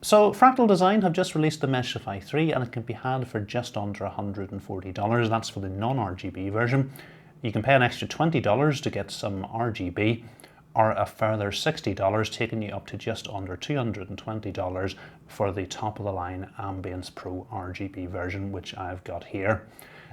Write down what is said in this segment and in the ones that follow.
So Fractal Design have just released the Meshify 3 and it can be had for just under $140. That's for the non-RGB version. You can pay an extra $20 to get some RGB, or a further $60, taking you up to just under $220 for the top-of-the-line Ambience Pro RGB version, which I've got here.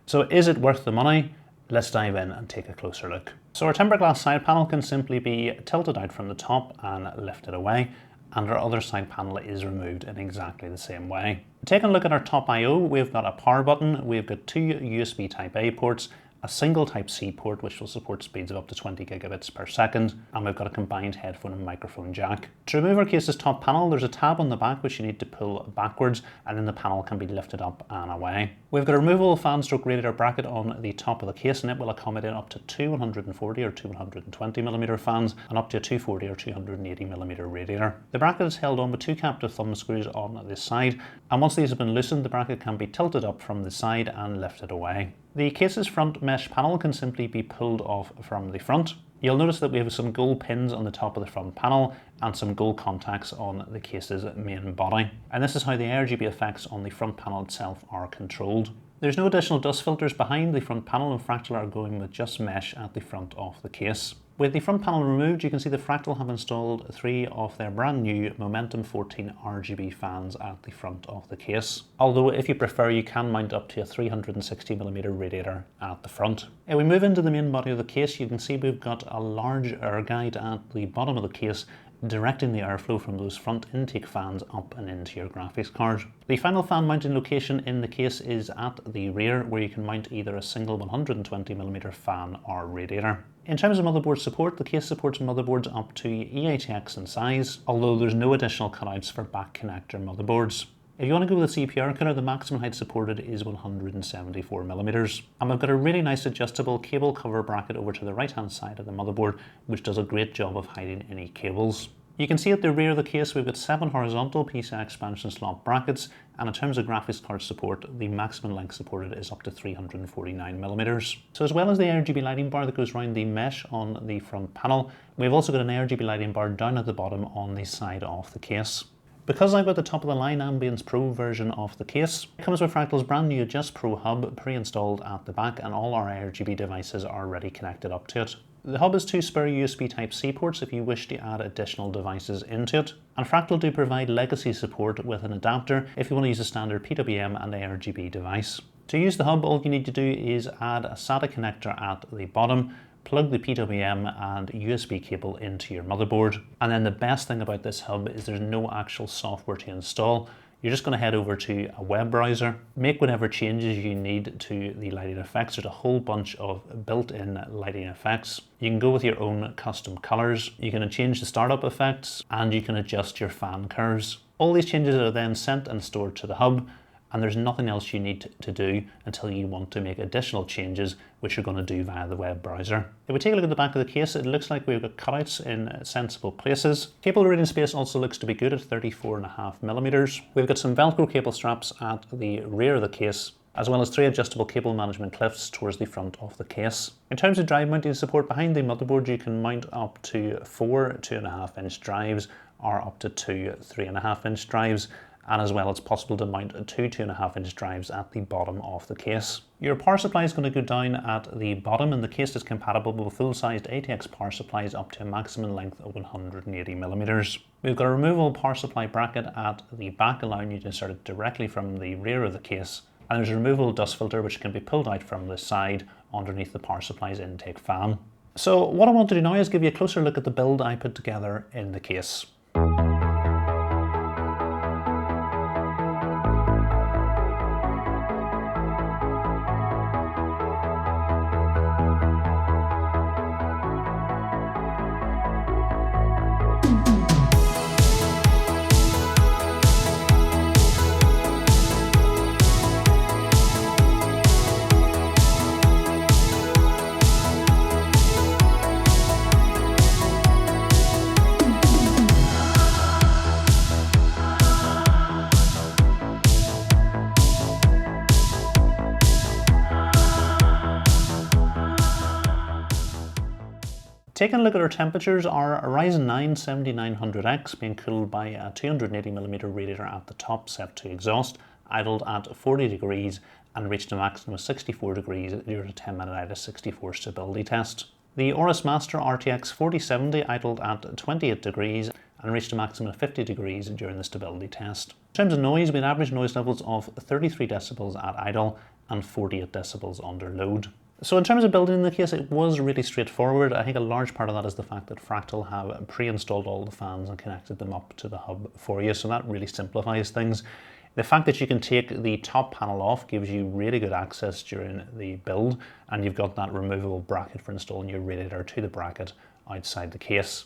So is it worth the money? Let's dive in and take a closer look. So our tempered glass side panel can simply be tilted out from the top and lifted away, and our other side panel is removed in exactly the same way. Taking a look at our top I/O, we've got a power button, we've got two USB Type A ports, a single Type C port which will support speeds of up to 20 gigabits per second, and we've got a combined headphone and microphone jack. To remove our case's top panel, there's a tab on the back which you need to pull backwards, and then the panel can be lifted up and away. We've got a removable fan stroke radiator bracket on the top of the case, and it will accommodate up to two 140 or 220mm fans and up to a 240 or 280mm radiator. The bracket is held on with two captive thumb screws on this side, and once these have been loosened, the bracket can be tilted up from the side and lifted away. The case's front mesh panel can simply be pulled off from the front. You'll notice that we have some gold pins on the top of the front panel and some gold contacts on the case's main body. And this is how the RGB effects on the front panel itself are controlled. There's no additional dust filters behind the front panel, and Fractal are going with just mesh at the front of the case. With the front panel removed, you can see that Fractal have installed three of their brand new Momentum 14 RGB fans at the front of the case. Although if you prefer, you can mount up to a 360mm radiator at the front. If we move into the main body of the case, you can see we've got a large air guide at the bottom of the case, directing the airflow from those front intake fans up and into your graphics card. The final fan mounting location in the case is at the rear, where you can mount either a single 120mm fan or radiator. In terms of motherboard support, the case supports motherboards up to E80X in size, although there's no additional cutouts for back connector motherboards. If you want to go with a CPR cutter, the maximum height supported is 174mm. And we've got a really nice adjustable cable cover bracket over to the right hand side of the motherboard, which does a great job of hiding any cables. You can see at the rear of the case we've got 7 horizontal PCI expansion slot brackets, and in terms of graphics card support, the maximum length supported is up to 349mm. So as well as the RGB lighting bar that goes around the mesh on the front panel, we've also got an RGB lighting bar down at the bottom on the side of the case. Because I've got the top of the line Ambience Pro version of the case, it comes with Fractal's brand new Adjust Pro hub pre-installed at the back, and all our RGB devices are already connected up to it. The hub has two spare USB Type-C ports if you wish to add additional devices into it, and Fractal do provide legacy support with an adapter if you want to use a standard PWM and ARGB device. To use the hub, all you need to do is add a SATA connector at the bottom, plug the PWM and USB cable into your motherboard, and then the best thing about this hub is there's no actual software to install. You're just going to head over to a web browser, make whatever changes you need to the lighting effects. There's a whole bunch of built-in lighting effects. You can go with your own custom colors, you can change the startup effects, and you can adjust your fan curves. All these changes are then sent and stored to the hub, and there's nothing else you need to do until you want to make additional changes, which you're going to do via the web browser. If we take a look at the back of the case, it looks like we've got cutouts in sensible places. Cable reading space also looks to be good at 34.5mm. We've got some Velcro cable straps at the rear of the case, as well as 3 adjustable cable management clips towards the front of the case. In terms of drive mounting support behind the motherboard, you can mount up to 4 2.5-inch drives or up to 2 3.5-inch drives. And as well, it's possible to mount 2 2.5-inch drives at the bottom of the case. Your power supply is going to go down at the bottom, and the case is compatible with full-sized ATX power supplies up to a maximum length of 180mm. We've got a removable power supply bracket at the back, allowing you to insert it directly from the rear of the case. And there's a removable dust filter which can be pulled out from the side underneath the power supply's intake fan. So what I want to do now is give you a closer look at the build I put together in the case. Taking a look at our temperatures, our Ryzen 9 7900X being cooled by a 280mm radiator at the top set to exhaust, idled at 40 degrees and reached a maximum of 64 degrees during a 10-minute IDA 64 stability test. The Aorus Master RTX 4070 idled at 28 degrees and reached a maximum of 50 degrees during the stability test. In terms of noise, we had average noise levels of 33 decibels at idle and 48 decibels under load. So in terms of building the case, it was really straightforward. I think a large part of that is the fact that Fractal have pre-installed all the fans and connected them up to the hub for you, so that really simplifies things. The fact that you can take the top panel off gives you really good access during the build, and you've got that removable bracket for installing your radiator to the bracket outside the case.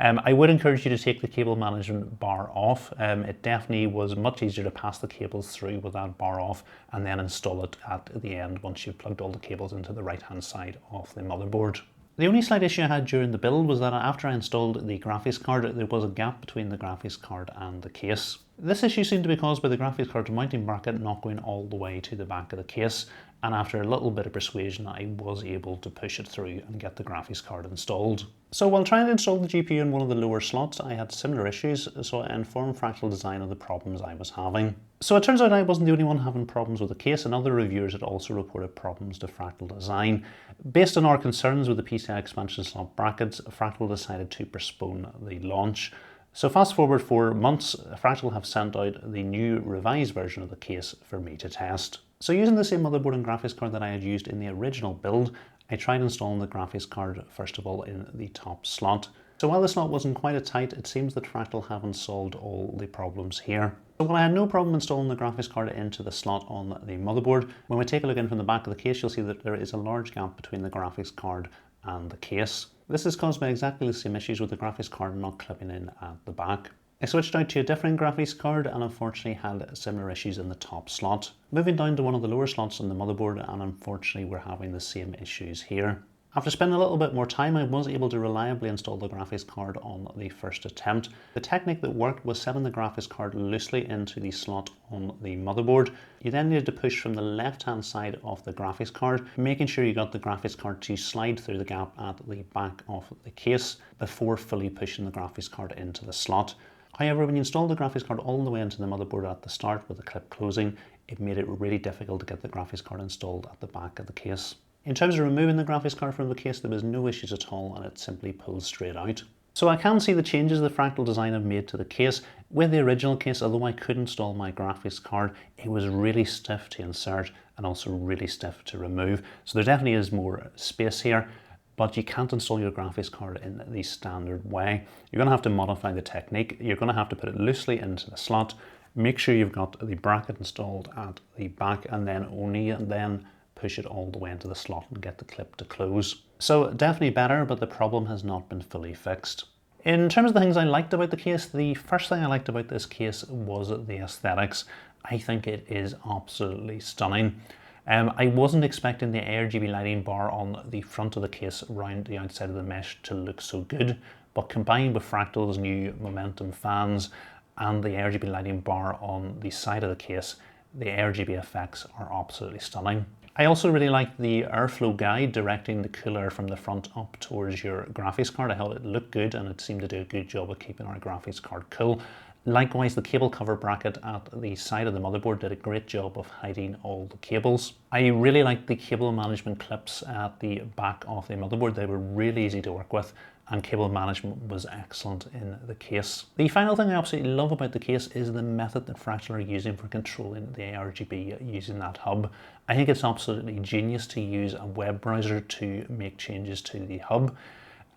I would encourage you to take the cable management bar off. It definitely was much easier to pass the cables through with that bar off and then install it at the end once you've plugged all the cables into the right hand side of the motherboard. The only slight issue I had during the build was that after I installed the graphics card, there was a gap between the graphics card and the case. This issue seemed to be caused by the graphics card mounting bracket not going all the way to the back of the case, and after a little bit of persuasion I was able to push it through and get the graphics card installed. So while trying to install the GPU in one of the lower slots, I had similar issues, so I informed Fractal Design of the problems I was having. So it turns out I wasn't the only one having problems with the case, and other reviewers had also reported problems to Fractal Design. Based on our concerns with the PCI expansion slot brackets, Fractal decided to postpone the launch. So fast forward 4 months, Fractal have sent out the new revised version of the case for me to test. So using the same motherboard and graphics card that I had used in the original build, I tried installing the graphics card first of all in the top slot. So while the slot wasn't quite as tight, it seems that Fractal haven't solved all the problems here. So while I had no problem installing the graphics card into the slot on the motherboard, when we take a look in from the back of the case, you'll see that there is a large gap between the graphics card and the case. This is caused by exactly the same issues with the graphics card not clipping in at the back. I switched out to a different graphics card and unfortunately had similar issues in the top slot. Moving down to one of the lower slots on the motherboard, and unfortunately we're having the same issues here. After spending a little bit more time, I was able to reliably install the graphics card on the first attempt. The technique that worked was setting the graphics card loosely into the slot on the motherboard. You then needed to push from the left hand side of the graphics card, making sure you got the graphics card to slide through the gap at the back of the case before fully pushing the graphics card into the slot. However, when you install the graphics card all the way into the motherboard at the start with the clip closing, it made it really difficult to get the graphics card installed at the back of the case. In terms of removing the graphics card from the case, there was no issues at all and it simply pulls straight out. So I can see the changes that Fractal Design have made to the case. With the original case, although I could install my graphics card, it was really stiff to insert and also really stiff to remove. So there definitely is more space here, but you can't install your graphics card in the standard way. You're going to have to modify the technique. You're going to have to put it loosely into the slot, make sure you've got the bracket installed at the back, and then only then push it all the way into the slot and get the clip to close. So definitely better, but the problem has not been fully fixed. In terms of the things I liked about the case, the first thing I liked about this case was the aesthetics. I think it is absolutely stunning. I wasn't expecting the ARGB lighting bar on the front of the case around the outside of the mesh to look so good, but combined with Fractal's new momentum fans and the ARGB lighting bar on the side of the case, the ARGB effects are absolutely stunning. I also really like the airflow guide directing the cool air from the front up towards your graphics card. I thought it looked good and it seemed to do a good job of keeping our graphics card cool. Likewise, the cable cover bracket at the side of the motherboard did a great job of hiding all the cables. I really liked the cable management clips at the back of the motherboard. They were really easy to work with and cable management was excellent in the case. The final thing I absolutely love about the case is the method that Fractal are using for controlling the ARGB using that hub. I think it's absolutely genius to use a web browser to make changes to the hub.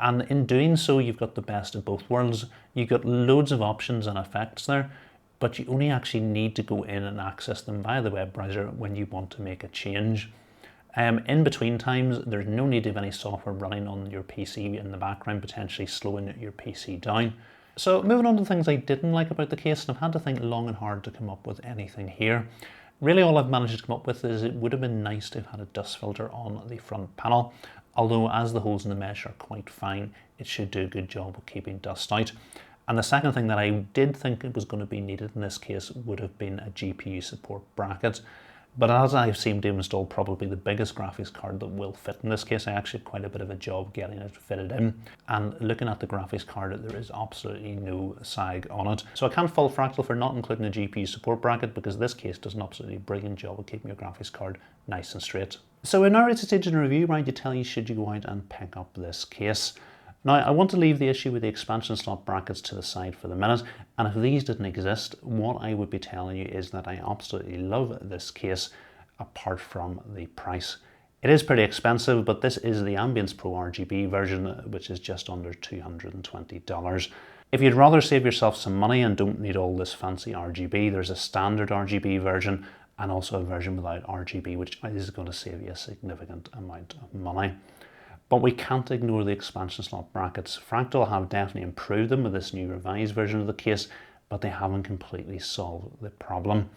And in doing so, you've got the best of both worlds. You've got loads of options and effects there, but you only actually need to go in and access them via the web browser when you want to make a change. In between times, there's no need to have any software running on your PC in the background, potentially slowing your PC down. So moving on to the things I didn't like about the case, and I've had to think long and hard to come up with anything here. Really all I've managed to come up with is it would have been nice to have had a dust filter on the front panel. Although as the holes in the mesh are quite fine, it should do a good job of keeping dust out. And the second thing that I did think it was going to be needed in this case would have been a GPU support bracket. But as I've seemed to install probably the biggest graphics card that will fit in this case, I actually had quite a bit of a job getting it fitted in. And looking at the graphics card, there is absolutely no sag on it. So I can't fault Fractal for not including a GPU support bracket, because this case does an absolutely brilliant job of keeping your graphics card nice and straight. So we're now at a stage in the review where I need to tell you should you go out and pick up this case. Now, I want to leave the issue with the expansion slot brackets to the side for the minute, and if these didn't exist, what I would be telling you is that I absolutely love this case, apart from the price. It is pretty expensive, but this is the Ambience Pro RGB version, which is just under $220. If you'd rather save yourself some money and don't need all this fancy RGB, there's a standard RGB version and also a version without RGB, which is going to save you a significant amount of money. But we can't ignore the expansion slot brackets. Fractal have definitely improved them with this new revised version of the case, but they haven't completely solved the problem.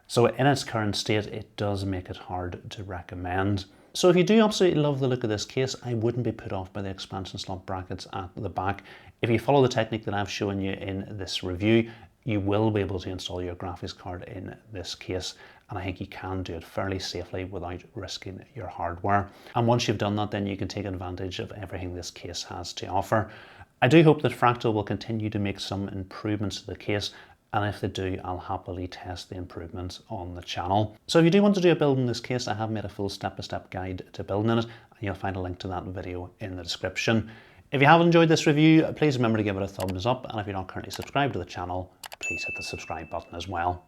So in its current state, it does make it hard to recommend. So if you do absolutely love the look of this case, I wouldn't be put off by the expansion slot brackets at the back. If you follow the technique that I've shown you in this review, you will be able to install your graphics card in this case, and I think you can do it fairly safely without risking your hardware. And once you've done that, then you can take advantage of everything this case has to offer. I do hope that Fractal will continue to make some improvements to the case, and if they do, I'll happily test the improvements on the channel. So if you do want to do a build in this case, I have made a full step-by-step guide to building it, and you'll find a link to that video in the description. If you have enjoyed this review, please remember to give it a thumbs up, and if you're not currently subscribed to the channel, please hit the subscribe button as well.